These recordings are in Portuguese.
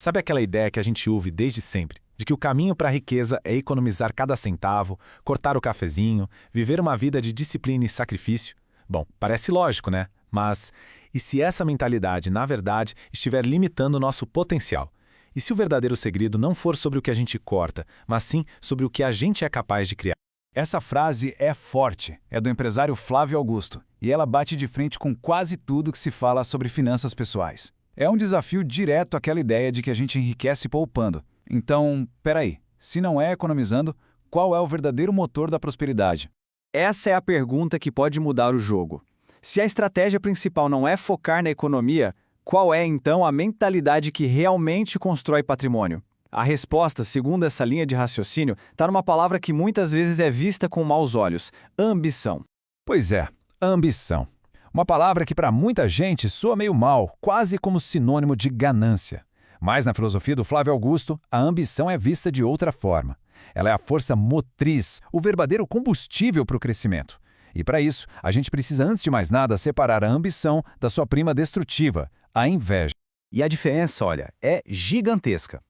Sabe aquela ideia que a gente ouve desde sempre, de que o caminho para a riqueza é economizar cada centavo, cortar o cafezinho, viver uma vida de disciplina e sacrifício? Bom, parece lógico, né? Mas e se essa mentalidade, na verdade, estiver limitando o nosso potencial? E se o verdadeiro segredo não for sobre o que a gente corta, mas sim sobre o que a gente é capaz de criar? Essa frase é forte, é do empresário Flávio Augusto, e ela bate de frente com quase tudo que se fala sobre finanças pessoais. É um desafio direto àquela ideia de que a gente enriquece poupando. Então, peraí, se não é economizando, qual é o verdadeiro motor da prosperidade? Essa é a pergunta que pode mudar o jogo. Se a estratégia principal não é focar na economia, qual é então a mentalidade que realmente constrói patrimônio? A resposta, segundo essa linha de raciocínio, está numa palavra que muitas vezes é vista com maus olhos: ambição. Pois é, ambição. Uma palavra que para muita gente soa meio mal, quase como sinônimo de ganância. Mas na filosofia do Flávio Augusto, a ambição é vista de outra forma. Ela é a força motriz, o verdadeiro combustível para o crescimento. E para isso, a gente precisa, antes de mais nada, separar a ambição da sua prima destrutiva, a inveja. E a diferença, olha, é gigantesca.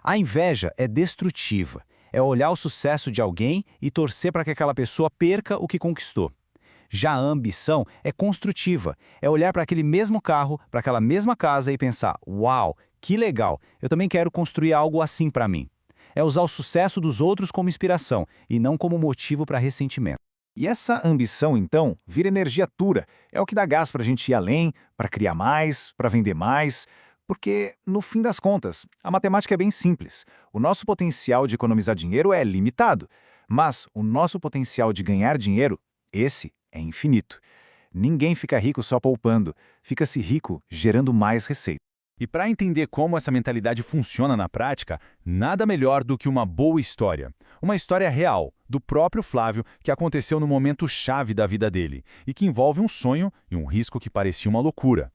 A inveja é destrutiva, é olhar o sucesso de alguém e torcer para que aquela pessoa perca o que conquistou. Já a ambição é construtiva, é olhar para aquele mesmo carro, para aquela mesma casa e pensar: uau, que legal, eu também quero construir algo assim para mim. É usar o sucesso dos outros como inspiração e não como motivo para ressentimento. E essa ambição, então, vira energia pura, é o que dá gás para a gente ir além, para criar mais, para vender mais. Porque, no fim das contas, a matemática é bem simples. O nosso potencial de economizar dinheiro é limitado, mas o nosso potencial de ganhar dinheiro, esse é infinito. Ninguém fica rico só poupando, fica-se rico gerando mais receita. E para entender como essa mentalidade funciona na prática, nada melhor do que uma boa história. Uma história real, do próprio Flávio, que aconteceu no momento chave da vida dele, e que envolve um sonho e um risco que parecia uma loucura.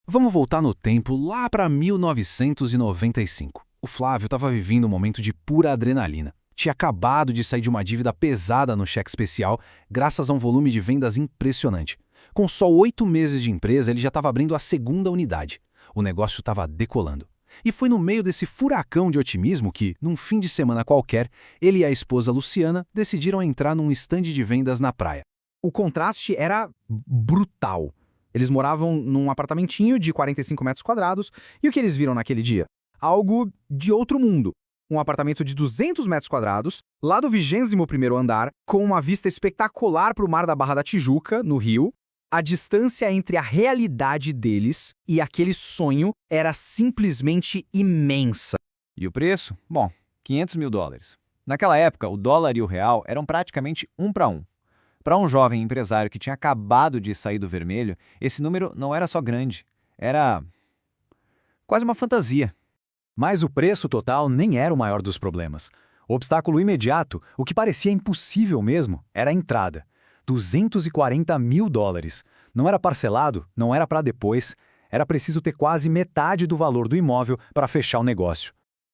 Vamos voltar no tempo lá para 1995. O Flávio estava vivendo um momento de pura adrenalina. Tinha acabado de sair de uma dívida pesada no cheque especial, graças a um volume de vendas impressionante. Com só 8 meses de empresa, ele já estava abrindo a segunda unidade. O negócio estava decolando. E foi no meio desse furacão de otimismo que, num fim de semana qualquer, ele e a esposa Luciana decidiram entrar num estande de vendas na praia. O contraste era brutal. Eles moravam num apartamentinho de 45 metros quadrados e o que eles viram naquele dia? Algo de outro mundo. Um apartamento de 200 metros quadrados, lá do 21º andar, com uma vista espetacular para o mar da Barra da Tijuca, no Rio. A distância entre a realidade deles e aquele sonho era simplesmente imensa. E o preço? Bom, $500 mil. Naquela época, o dólar e o real eram praticamente 1 para 1. Para um jovem empresário que tinha acabado de sair do vermelho, esse número não era só grande, era quase uma fantasia. Mas o preço total nem era o maior dos problemas. O obstáculo imediato, o que parecia impossível mesmo, era a entrada. $240 mil. Não era parcelado, não era para depois. Era preciso ter quase metade do valor do imóvel para fechar o negócio.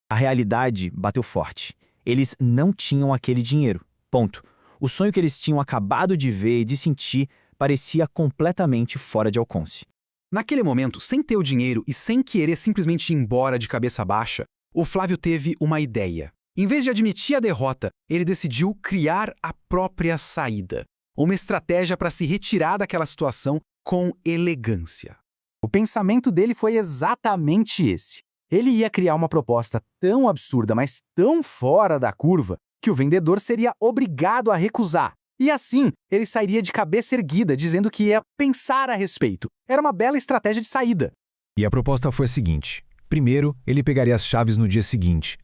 A realidade bateu forte. Eles não tinham aquele dinheiro. Ponto. O sonho que eles tinham acabado de ver e de sentir parecia completamente fora de alcance. Naquele momento, sem ter o dinheiro e sem querer simplesmente ir embora de cabeça baixa, o Flávio teve uma ideia. Em vez de admitir a derrota, ele decidiu criar a própria saída. Uma estratégia para se retirar daquela situação com elegância. O pensamento dele foi exatamente esse. Ele ia criar uma proposta tão absurda, mas tão fora da curva, que o vendedor seria obrigado a recusar. E assim, ele sairia de cabeça erguida, dizendo que ia pensar a respeito. Era uma bela estratégia de saída. E a proposta foi a seguinte. Primeiro, ele pegaria as chaves no dia seguinte.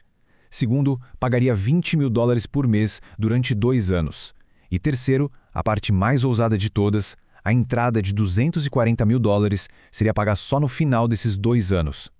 Segundo, pagaria $20 mil por mês durante 2 anos. E terceiro, a parte mais ousada de todas, a entrada de $240 mil seria paga só no final desses 2 anos.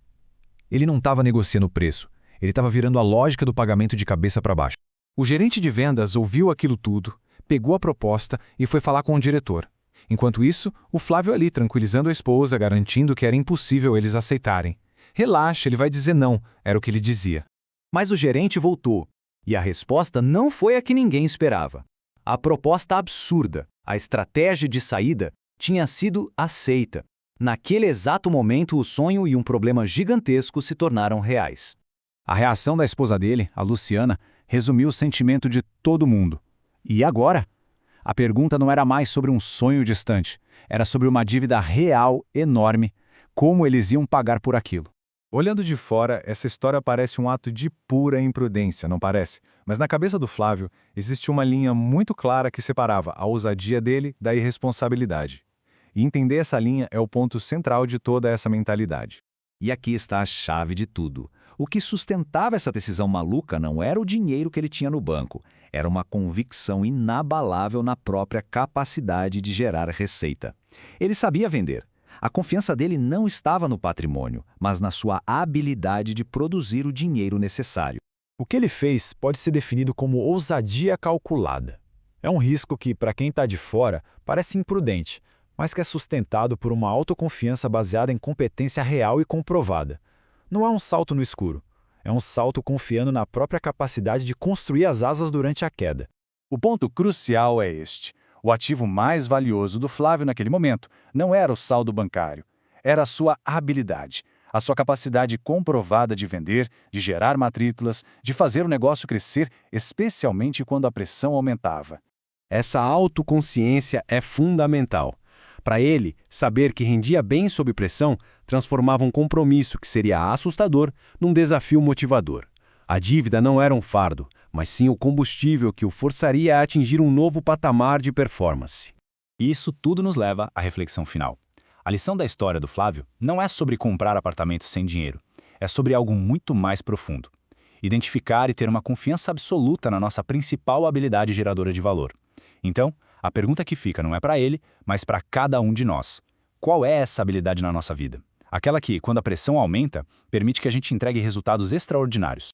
Ele não estava negociando o preço, ele estava virando a lógica do pagamento de cabeça para baixo. O gerente de vendas ouviu aquilo tudo, pegou a proposta e foi falar com o diretor. Enquanto isso, o Flávio ali tranquilizando a esposa, garantindo que era impossível eles aceitarem. Relaxa, ele vai dizer não, era o que ele dizia. Mas o gerente voltou, e a resposta não foi a que ninguém esperava. A proposta absurda, a estratégia de saída, tinha sido aceita. Naquele exato momento, o sonho e um problema gigantesco se tornaram reais. A reação da esposa dele, a Luciana, resumiu o sentimento de todo mundo. E agora? A pergunta não era mais sobre um sonho distante, era sobre uma dívida real enorme. Como eles iam pagar por aquilo? Olhando de fora, essa história parece um ato de pura imprudência, não parece? Mas na cabeça do Flávio, existia uma linha muito clara que separava a ousadia dele da irresponsabilidade. E entender essa linha é o ponto central de toda essa mentalidade. E aqui está a chave de tudo. O que sustentava essa decisão maluca não era o dinheiro que ele tinha no banco, era uma convicção inabalável na própria capacidade de gerar receita. Ele sabia vender. A confiança dele não estava no patrimônio, mas na sua habilidade de produzir o dinheiro necessário. O que ele fez pode ser definido como ousadia calculada. É um risco que, para quem está de fora, parece imprudente, mas que é sustentado por uma autoconfiança baseada em competência real e comprovada. Não é um salto no escuro, é um salto confiando na própria capacidade de construir as asas durante a queda. O ponto crucial é este. O ativo mais valioso do Flávio naquele momento não era o saldo bancário, era a sua habilidade, a sua capacidade comprovada de vender, de gerar matrículas, de fazer o negócio crescer, especialmente quando a pressão aumentava. Essa autoconsciência é fundamental. Para ele, saber que rendia bem sob pressão transformava um compromisso que seria assustador num desafio motivador. A dívida não era um fardo, mas sim o combustível que o forçaria a atingir um novo patamar de performance. Isso tudo nos leva à reflexão final. A lição da história do Flávio não é sobre comprar apartamento sem dinheiro, é sobre algo muito mais profundo. Identificar e ter uma confiança absoluta na nossa principal habilidade geradora de valor. Então, a pergunta que fica não é para ele, mas para cada um de nós. Qual é essa habilidade na nossa vida? Aquela que, quando a pressão aumenta, permite que a gente entregue resultados extraordinários.